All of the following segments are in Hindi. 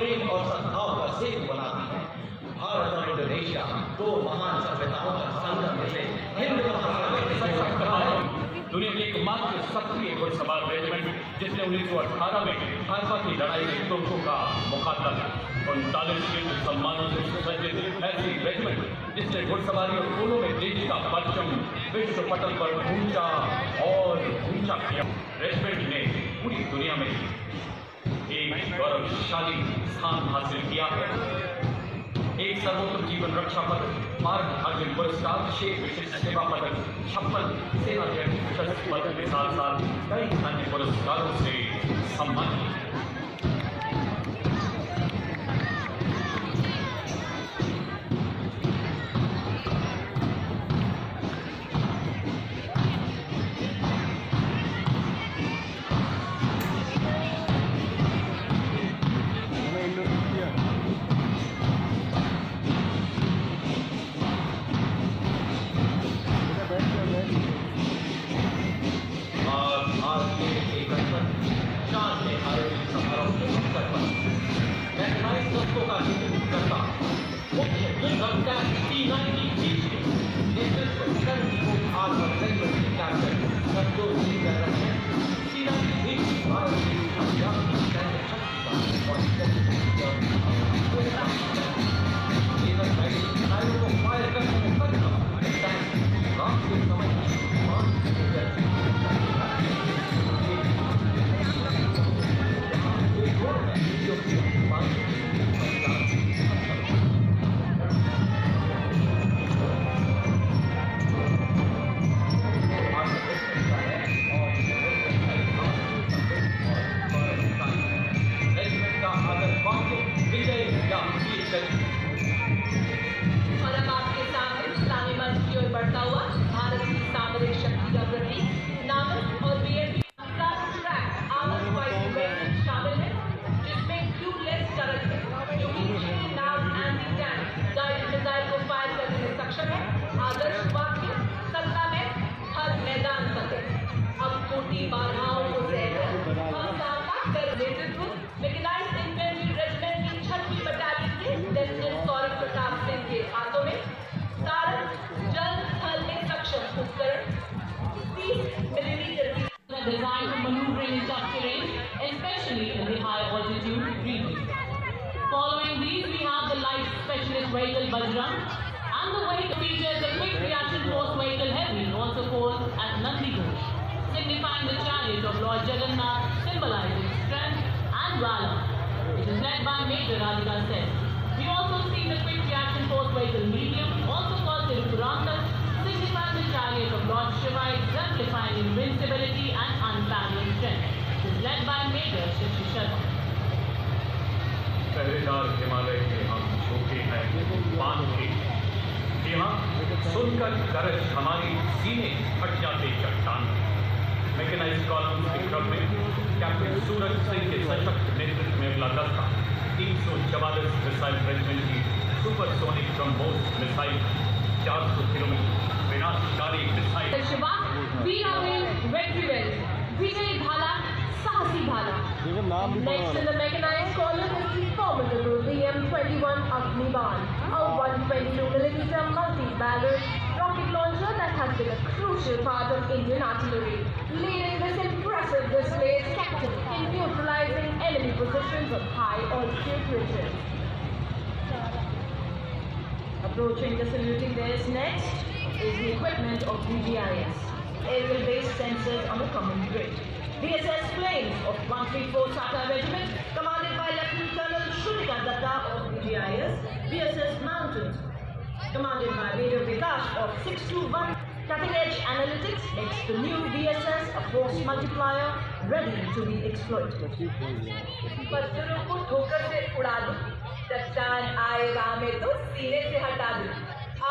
प्रेम और सद्भाव का सेतु बनाती है। भारत और इंडोनेशिया दो महान सभ्यताओं का संगम है। हिंद महासागर के संगम है। दुनिया की एकमात्र सक्रिय घुड़सवार रेजिमेंट जिसने 1918 में खालसा की लड़ाई में तुर्कों का मुकाबला किया। 39 युद्ध सम्मानों से सुसज्जित ऐसी रेजिमेंट जिसने घुड़सवारी और फूलों में देश का परचम विश्व पटल पर ऊंचा और ऊंचा किया। रेजिमेंट ने पूरी दुनिया में एक गौरवशाली स्थान हासिल किया है। एक सर्वोत्तम जीवन रक्षा पदक, मार्ग अर्जुन पुरस्कार, 6 विशिष्ट सेवा पदक, 56 सेना जैन सशस्त्र पदक के साथ साथ कई अन्य पुरस्कारों से सम्मानित। और अब आपके सामने इस्लामी मंच की ओर बढ़ता हुआ भारत की सामरिक शक्ति का प्रतीक नामक और बीएसपी का ट्रैक आमद शामिल है, जिसमें ट्यूबलेस टरल है जो कि नाम एंटी टैंक गाइडेड मिसाइल को फायर करने में सक्षम है। आदर्श वाक्य सत्ता में हर मैदान फतेह। अब कोटि बाधाओं को सहकर हम सामना कर नेतृत्व मैकेनाइज्ड इन्फेंट्री रेजिमेंट की 6वीं बटालियन के लेफ्टिनेंट सौरभ प्रताप सिंह के हाथों में सारंग जल थल में सक्षम उपकरण 30 मिलीमीटर की designed for maneuvering in tough terrain, especially in the high altitude regions. Following these, we have the light specialist vehicle Bajrang, and the vehicle features a quick reaction force vehicle heavy, also called as Nandi Ghosh, signifying the chariot of Lord Jagannath, symbolizing strength and valor. It is led by Major Radhika Sen. We also see the quick reaction force vehicle medium, also called Tirupurantal, signifying the chariot of Lord Shiva, exemplifying invincibility and unparalleled strength. It is led by Major Shishi Sharma. पहरेदार हिमालय के हम झोंके हैं बांध के, यहाँ सुनकर गरज हमारी सीने फट जाते चट्टान। मैकेनाइज्ड कॉलम्स के क्रम में कैप्टन सूरज सिंह के सशक्त नेतृत्व में अगला दस्ता 344 मिसाइल रेजिमेंट की सुपरसोनिक ब्रह्मोस मिसाइल 400 किलोमीटर विनाशकारी मिसाइल। शिवा वीरावीर वेट्रीवेल विजय भाला साहसी भाला। Next in the mechanized column is the formidable VM-21 Agniban, a 122mm multi-barrel rocket launcher that has been a crucial part of Indian artillery, leading this impressive display as captain in neutralizing enemy positions on high altitude ridges. Approaching the saluting base next is the equipment of BGIS, aerial-based sensors on a common grid. VSS planes of 134 Sata Regiment, commanded by Lieutenant Colonel Shrutika Datta of BGIS, VSS Mountains, commanded by Major Vikas of 621, Cutting Edge Analytics makes the new VSS a force multiplier ready to be exploited. पत्थरों को ठोकर से उड़ा दूं, चट्टान आए राह में तो सीने से हटा दूं,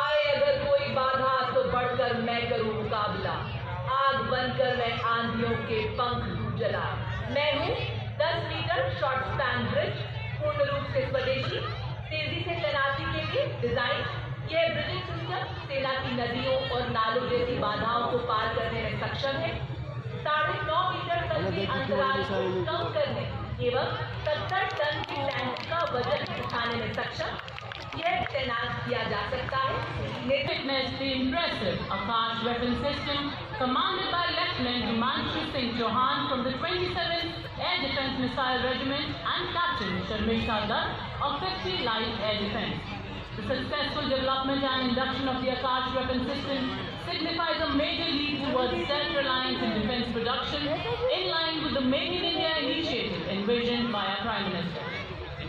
आए अगर कोई बाधा तो बढ़कर मैं करूं मुकाबला, आग बनकर मैं आंधियों के पंख जला। मैं हूँ 10 मीटर शॉर्ट स्पैन ब्रिज, पूर्ण रूप से स्वदेशी, तेजी से तैनाती के लिए डिजाइन। यह ब्रिजिंग सिस्टम सेना की नदियों और नालों जैसी बाधाओं को पार करने में सक्षम है। 9.5 मीटर तक के अंतराल को कम करने एवं 70 टन की टैंक का में सक्षम यह तैनात किया जा सकता है। Witness the impressive Akash weapon system commanded by Lieutenant Himanshu Singh Chauhan from the 27th Air Defence Missile Regiment and Captain Sharmisha Dutt of 50 Light Air Defence. The successful development and induction of the Akash weapon system signifies a major leap towards self-reliance in defence production in line with the Make in India initiative envisioned by our Prime Minister.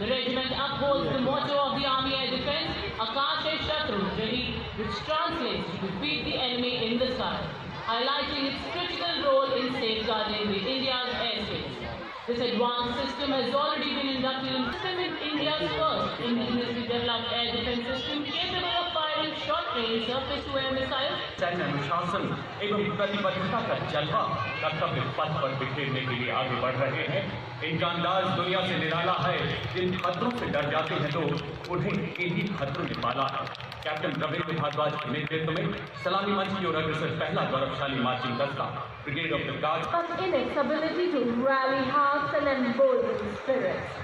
The regiment upholds the motto of the Army Air Defence, Akash e Shatru Jahi, which translates to defeat the enemy in the sky, highlighting its critical role in safeguarding the India's airspace. This advanced system has already been inducted in India's first indigenously developed air defence system capable of firing short-range surface-to-air missiles. सैन्य अनुशासन एवं प्रतिबद्धता का जलवा कर्तव्य पथ पर बिखेरने के लिए आगे बढ़ रहे हैं। इनका अंदाज दुनिया से निराला है। जिन खतरों से डर जाते हैं तो उन्हें इन्हीं खतरों ने पाला है। कैप्टन रविंद्र भारद्वाज के नेतृत्व में सलामी मंच की ओर अग्रसर पहला गौरवशाली मार्चिंग दस्ता brigade of the guard, But in its ability to rally hearts and embolden spirits.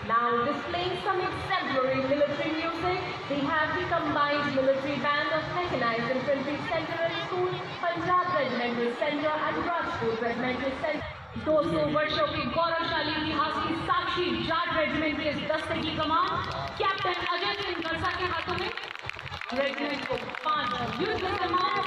Now displaying some exemplary military music, we have the combined military band of Mechanized Infantry Center and School, Punjab Regimental Center and Rajput Regimental Center. 200 वर्षों के गौरवशाली इतिहास की साक्षी जाट रेजिमेंट के इस दस्ते की कमान कैप्टन अजय सिंह बरसा के हाथों में। रेजिमेंट को 5 युद्ध सम्मान,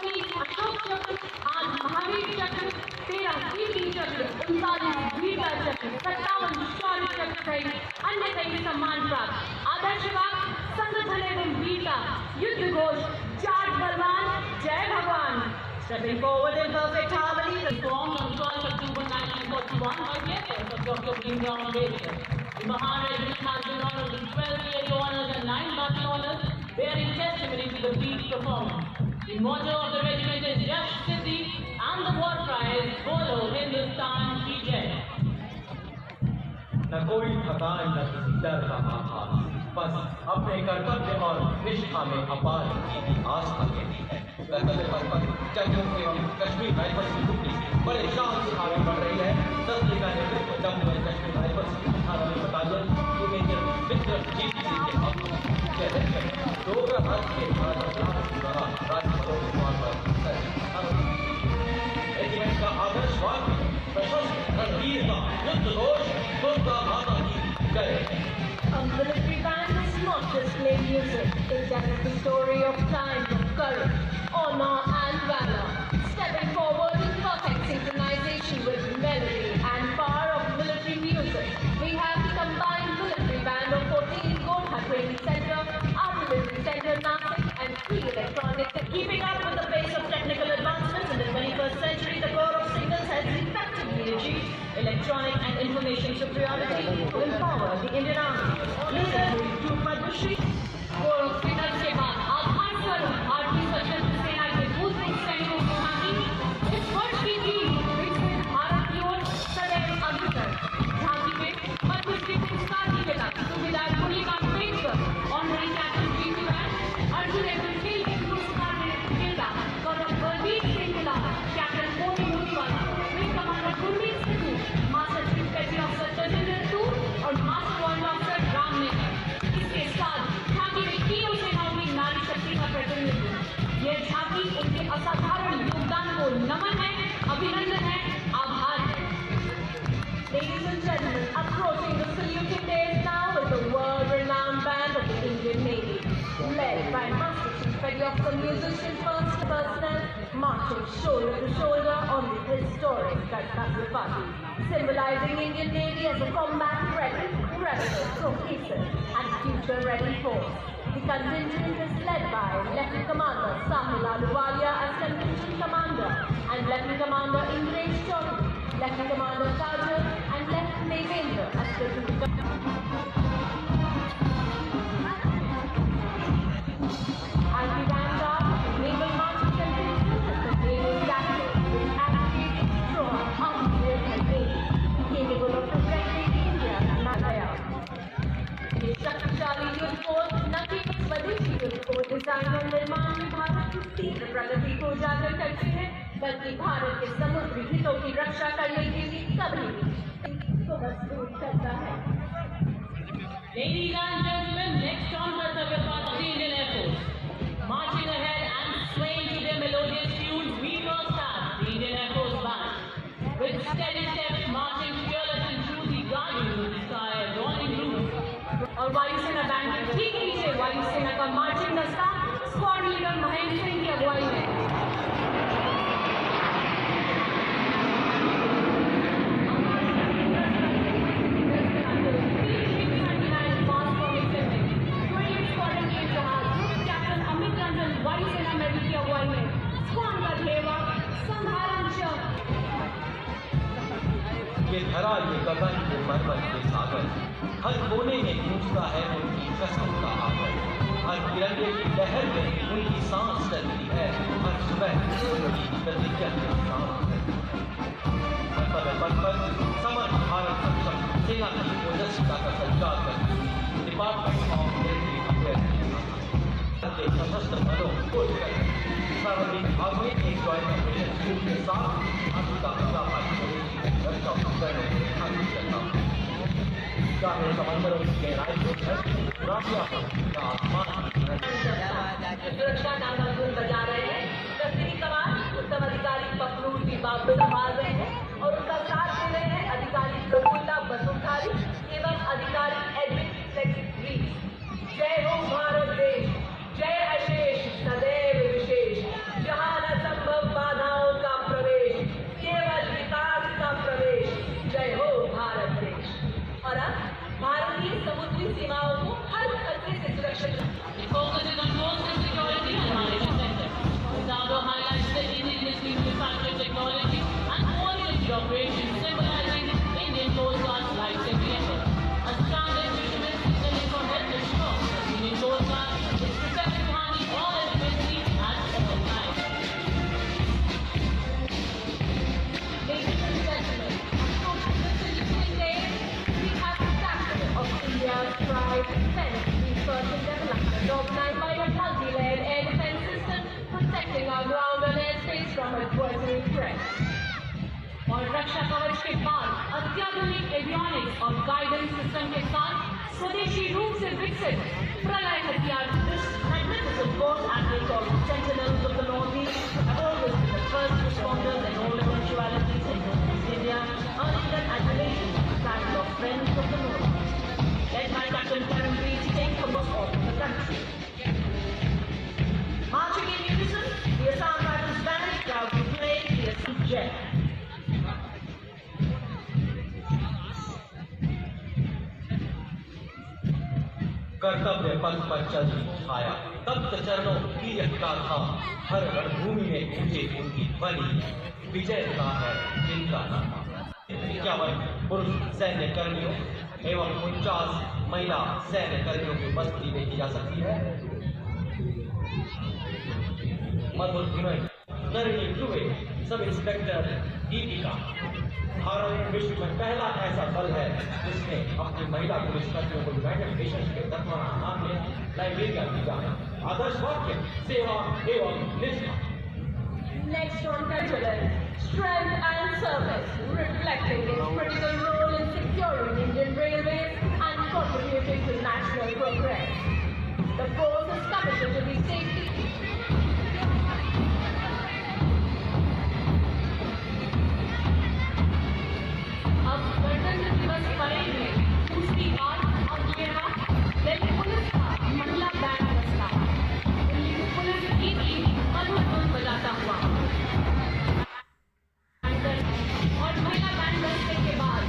3 अशोक चक्र, 8 महावीर चक्र, 13 कीर्ति चक्र, 39 वीरता चक्र, 57 शौर्य चक्र सहित अन्य कई सम्मान प्राप्त। आदर्शवाद, संगठन एवं वीरता, युद्ध घोष, जाट बलवान, जय भगवान। Stepping forward in perfect harmony, the Formed on 12 October 1941 by the efforts of Dr. Bhimrao Ambedkar. The Mahan Regiment has been honored with 12 yearly honors and 9 battle honors, bearing testimony to the peak performance. The motto of the regiment is Yash Siddhi and the war cry is Bolo Hindustan Ki Jai. न कोई थकान न किसी डर का आभास, बस अपने कर्तव्य और निष्ठा में अपार आस्था कहती है। कर्तव्य पथ पर जम्मू एवं कश्मीर राइफल्स की टुकड़ी बड़े शान से आगे बढ़ रही है। दस्ते का नेतृत्व जम्मू एवं कश्मीर राइफल्स की 18वीं बटालियन जो मेजर विक्रम जीत सिंह के हाथों के अध्यक्ष हैं। दोपहर हाथ के द्वारा राजपथों के द्वार पर रेजिमेंट का आदर्श वाक्य प्रशस्त रणवीरता युद्ध घोष दुर्गा माता की जय। A military band is not just plain music, it tells the story of times of courage, honor and valor. Stepping forward in perfect synchronization with the melody and power of military music, we have the combined military band of 14 Gorkha Training Center, Artillery Center Nasik and 3 electronics. Keeping up with the pace of technical advancements in the 21st century, the Corps of Signals has effectively achieved electronic and information superiority to empower the Indian Army. Listen to Padma Shri. Corps of Signals के बाद आधार स्वरूप भारतीय सशस्त्र सेना के दूसरे सैनिकों की झांकी इस वर्ष की थीम विकसित भारत की ओर सदैव अग्रसर। झांकी में पद्म श्री पुरस्कार की जगह सूबेदार पुलिका अम्बेडकर, ऑनरी कैप्टन जीती बैन, अर्जुन एवं खेल के पुरस्कार विजेता colonel Balbir Singh Gulab, captain Moni Munivala, wing commander Gurmeet Sidhu, master chief petty officer Tajinder Toor और मास्टर पॉइंट ऑफिसर राम ने। इसके साथ झांकी में तीनों सेनाओं की नारी शक्ति का प्रतिनिधित्व। यह झांकी उनके असाधारण योगदान को नमन है, अभिनंदन है, आभार है। Ladies and gentlemen, approaching the saluting days now is the world-renowned band of the Indian Navy, led by Master Chief Petty Officer Musician First Personnel, marching shoulder to shoulder on the historic Kartagena Party, symbolizing Indian Navy as a combat-ready, relevant, cohesive, and future-ready force. The contingent is led by Lieutenant Commander Sahil Ahluwalia as Contingent Commander, and Lieutenant Commander Indresh Chaudhary, Lieutenant Commander Kajal, and Lieutenant Devendra as Lieutenant As the vanguard, Naval Marching Contingent is the naval tactic which advocates strong, unreal Navy, capable of protecting India and Malaya. ये शक्तिशाली युद्ध पोत न केवल स्वदेशी युद्ध पोत डिजाइन और निर्माण में भारत की तीव्र प्रगति को उजागर करते हैं, बल्कि भारत के समुद्री हितों की रक्षा करने के लिए कभी भी को मजबूत करता है। Ladies and gentlemen, और वायुसेना बैंड के ठीक पीछे वायुसेना का मार्चिंग दस्ता स्क्वाड लीडर महेंद्र सिंह की अगुवाई में। कैप्टन अमित रंजन वायुसेना मेडल की अगुवाई में स्क्वाड का ढेवा संधारण चक। ये धरा ये गगन ये मरमर के सागर, हर कोने में गूंजता है उनकी कसम का आकर, हर तिरंगे की लहर में उनकी सांस चलती है, हर सुबह उनकी प्रतिज्ञा के साथ हर पल पर समर भारत सक्षम सेना की ओजस्विता का संचार करती हुई डिपार्टमेंट ऑफ मिलिट्री अफेयर्स के सशस्त्र बलों को सार्वजनिक भाग में एक ज्वाइंट ऑपरेशन टीम के साथ आपका रक्षा करने में हासिल करता हूँ। चाहे समंदरों की गहराई हो का आसमान सुरक्षा नाम धुन बजा रहे हैं। तस्वीरी कमान उत्तम अधिकारी पखनूर की बात संभाल रहे हैं और उनका साथ दे रहे हैं अधिकारी प्रफुल्ला बसुधारी एवं अधिकारी एडविन सेक्रेटरी। जय हो भारत देश, जय अशेष सदैव विशेष, जहां न संभव बाधाओं का प्रवेश, केवल विकास का प्रवेश। जय हो भारत देश। और अब भारतीय समुद्री सीमाओं को हर खतरे से सुरक्षित Focuses on growth and security and knowledge center. Zado highlights the indigenously manufactured technology and quality operations symbolizing Indian Coast Guard's life-saving effort. A standard fisherman signaling for help ensure that Indian Coast Guard is prepared to handle all emergencies at all times. Ladies and gentlemen, so today we have the capital of India's pride, defense, research and development, organized by a multi-layered air defense system protecting our ground and airspace from adversary threats. और रक्षा कवच के बाद अत्याधुनिक एवियोनिक्स और गाइडेंस सिस्टम के साथ स्वदेशी रूप से विकसित प्रलय हथियार magnificent force athletes or sentinels of the Northeast have always been the first responders in all eventualities in Northeast India, earning them adulation as the battle of friends of the Northeast, led by Captain Karanveer Singh from the north of the country. Marching in unison, the Assam Rifles band proudly playing the Assam Jet. कर्तव्य पथ पर चल छाया तप्त चरणों की यत्ता था, हर रणभूमि में गूंजे उनकी ध्वनि, विजय का है जिनका नाम। 51 पुरुष सैन्य कर्मियों एवं 49 महिला सैन्य कर्मियों की उपस्थिति देखी जा सकती है। मधुर धुनई नरनी ध्रुवे सब इंस्पेक्टर दीपिका। भारत विश्व में पहला ऐसा बल है जिसने अपनी महिला पुलिसकर्मियों को यूनाइटेड नेशंस के दफनाना नाम में लाइब्रेरिया दिया है। आदर्श वाक्य सेवा एवं निष्ठा। Next on Petrolas, strength and service, reflecting its critical role in securing Indian railways and contributing to national progress. The force is committed to the safety. अब गणतंत्र दिवस परेड में दूसरी बार अगेरा दिल्ली पुलिस का महिला बैंड बजता, दिल्ली पुलिस की टीम मधुर धुन बजाता हुआ और महिला बैंड बजने के बाद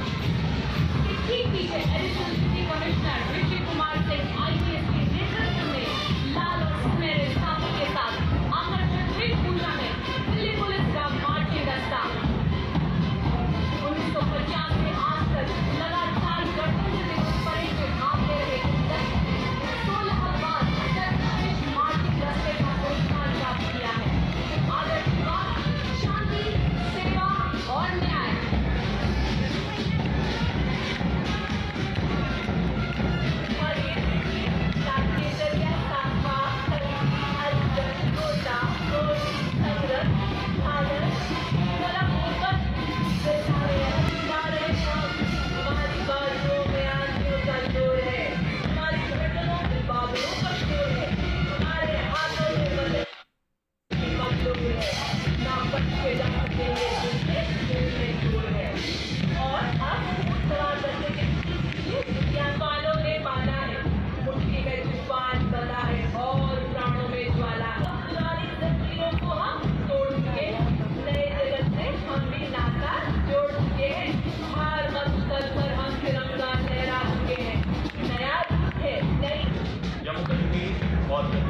ठीक पीछे additional city commissioner Rishi Kumar Singh IPS के नेतृत्व में लाल और सुनहरे साफे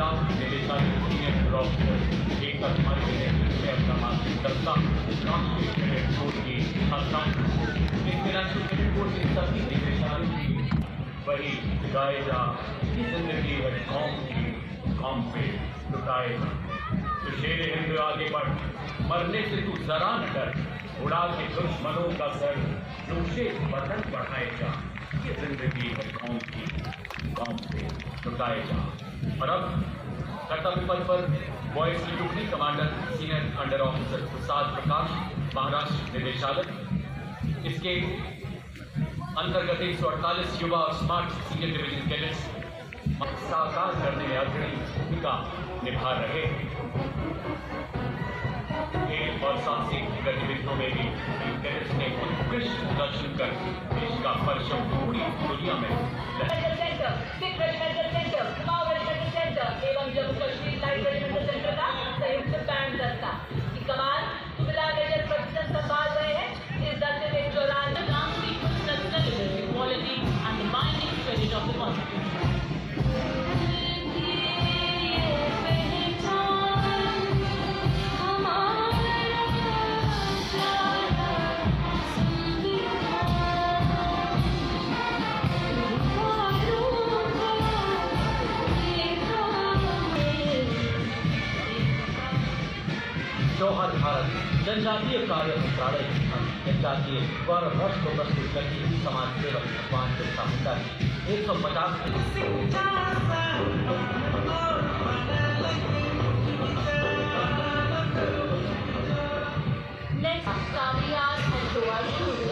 डाक निदेशालय सीनियर ऑफिसर एक अधिकारी के नेतृत्व में अपना मासिक दस्ता राष्ट्रीय कैडेट कोर की छात्राओं इसके राष्ट्रीय कैडेट कोर के सभी निदेशालयों की वही गाए जा की जिंदगी है कौम पे लुटाए जा। तो शेर हिंद आगे बढ़, मरने से तू जरा न डर, उड़ा के दुश्मनों का सर नूशे बदन बढ़ाए जा। ये जिंदगी है कौम पे लुटाए जा। और अब कर्तव्य पथ पर बॉयज की टुकड़ी commander senior under officer Prasad Prakash Maharashtra निदेशालय इसके अंतर्गत 148 युवा और स्मार्ट सीनियर डिवीजन कैडेट्स साकार करने में अग्रणी भूमिका निभा रहे हैं। खेल और सांस्कृतिक गतिविधियों में भी इन कैडेट्स ने उत्कृष्ट प्रदर्शन कर देश का परचम पूरी दुनिया में एवं Jammu Kashmir light regimental centre का संयुक्त बैंड दस्ता की कमान जिला मेजर प्रोफेसर संभाल रहे हैं। इस दस्ते में 94 equality and the binding spirit of the Constitution. जौहर भारत जनजातीय कार्य मंत्रालय जनजातीय गौरव वर्ष को प्रस्तुत करती हुई समाज सेवक भगवान बिरसा मुंडा की 150 Next, Kaviyas and Doa Shuru.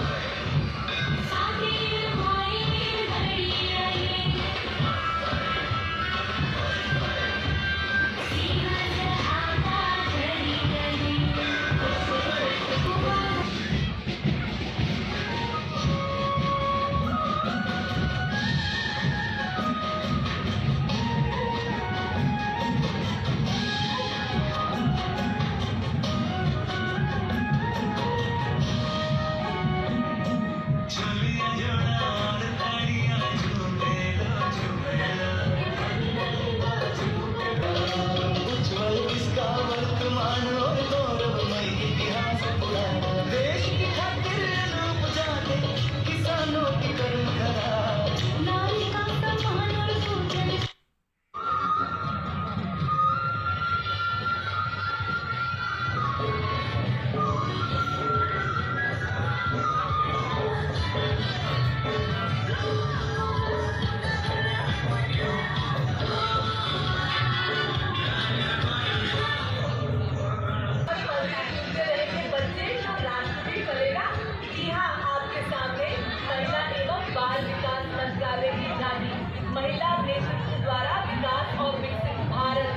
महिला नेतृत्व द्वारा विकास और विकसित भारत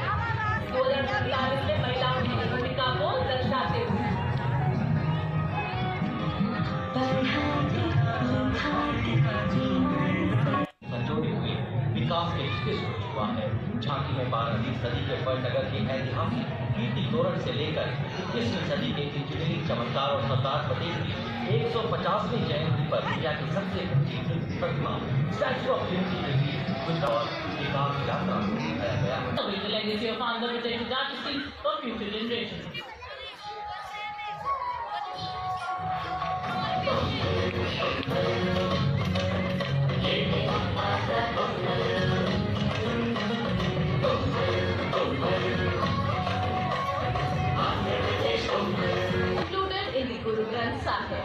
2047 में महिलाओं की भूमिका को दर्शाते हुए संजोड़े हुए विकास के रिश्ते से हुआ है। झांकी में 12वीं सदी के बड़नगर के ऐतिहासिक कीर्ति तोरण से लेकर 21वीं सदी के इंजीनियरिंग चमत्कार और सरदार पटेल की 150वीं जयंती पर इंडिया की सबसे ऊंची प्रतिमा स्टैच्यू ऑफ यूनिटी के बीच विकास यात्रा को दिखाया गया है। The legacy of Andhra Pradesh dynasty for future generations. Included in the Guru Granth Sahib.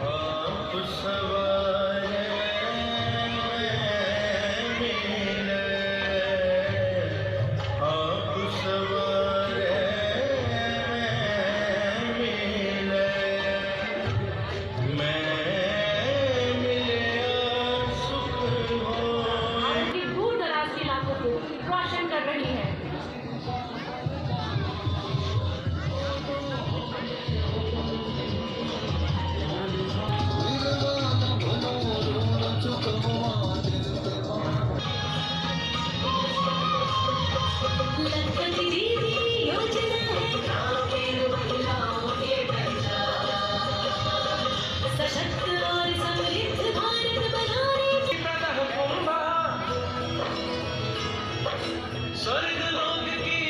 स्वर्ग लोक की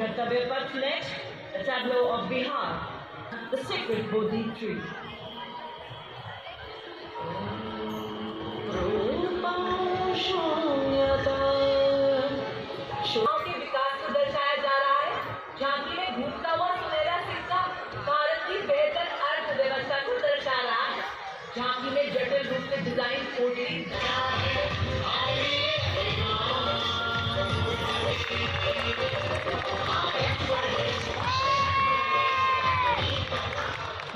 Kartavya Path next, the tableau of Bihar, the sacred Bodhi tree. गाँव के विकास को दर्शाया जा रहा है। झांकी में घूमता हुआ सुनहरा सिक्का भारत की बेहतर अर्थव्यवस्था को दर्शा रहा है। झांकी में जटिल रूप से डिजाइन पोटली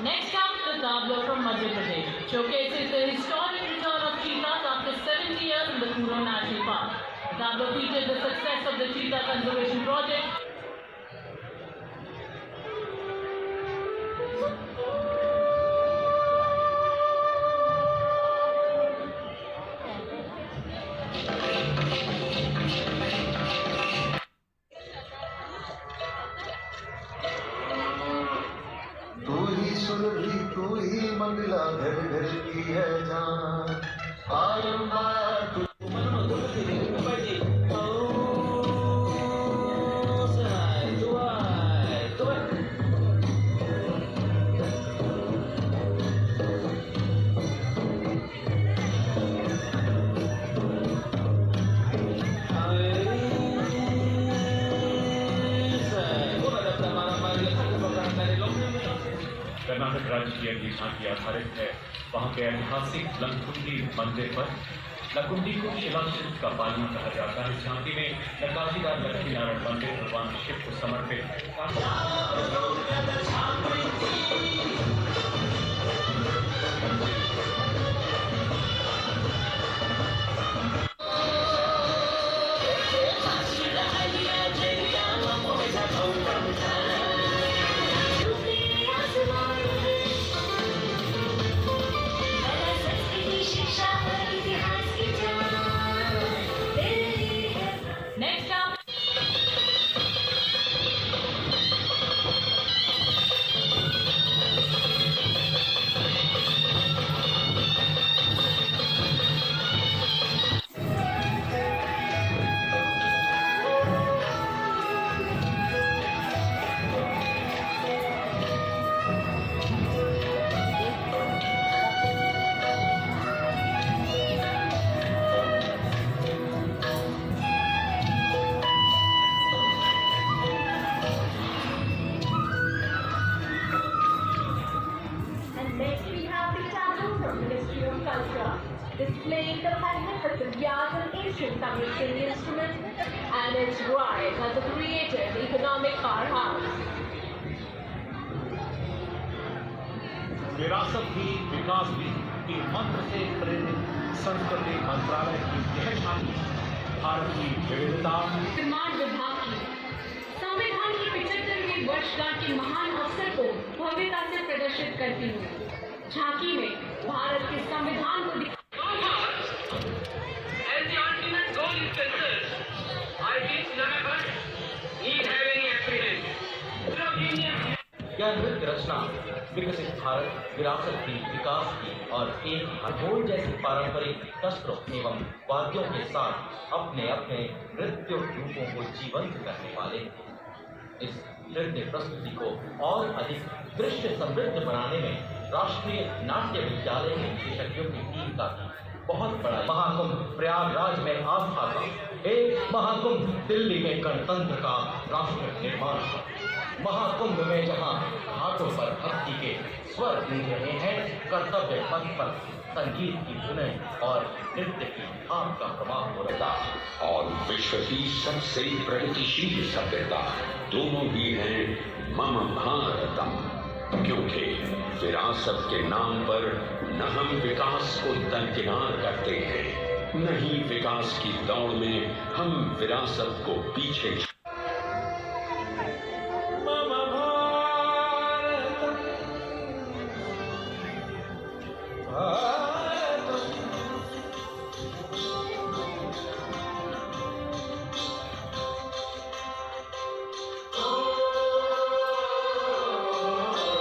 Next up, the tableau from Madhya Pradesh showcases the historic return of cheetahs after 70 years in the Kuro National Park. The tableau features the success of the cheetah conservation project. तू ही मंगला घर घर की है जान आलम कर्नाटक राज्य की अगली झांकी आधारित है वहाँ के ऐतिहासिक लकुंडी मंदिर पर। लकुंडी को शिलाशिल्प का पालना कहा जाता है। झांकी में नक्काशीदार लक्ष्मी नारायण मंदिर भगवान शिव को समर्पित displaying the magnificent yards and ancient Tamil singing instruments and its rise as a creative economic powerhouse. विरासत भी विकास भी के मंत्र से प्रेरित संस्कृति मंत्रालय की यह झांकी भारत की विविधता निर्माण विभाग की संविधान की 75वीं वर्षगांठ के महान अवसर को भव्यता से प्रदर्शित करती हूँ। झांकी में भारत के संविधान को यह नृत्य रचना विकसित भारत विरासत की विकास की और एक ढोल जैसे पारंपरिक शस्त्रों एवं वाद्यों के साथ अपने अपने नृत्य रूपों को जीवंत करने वाले इस नृत्य प्रस्तुति को और अधिक दृश्य समृद्ध बनाने में राष्ट्रीय नाट्य विद्यालय के विशेषज्ञों की टीम का बहुत बड़ा महाकुंभ प्रयागराज में आस्था का एक महाकुंभ दिल्ली में गणतंत्र का राष्ट्र निर्माण का महाकुंभ में जहां घाटों पर भक्ति के स्वर गूंज रहे हैं, कर्तव्य पथ पर संगीत की धुनें और नृत्य की भाव का प्रभाव हो रहा है। और विश्व की सबसे प्रगतिशील सभ्यता दोनों ही हैं मम भारतम, क्योंकि विरासत के नाम पर न हम विकास को दरकिनार करते हैं, न ही विकास की दौड़ में हम विरासत को पीछे भारतम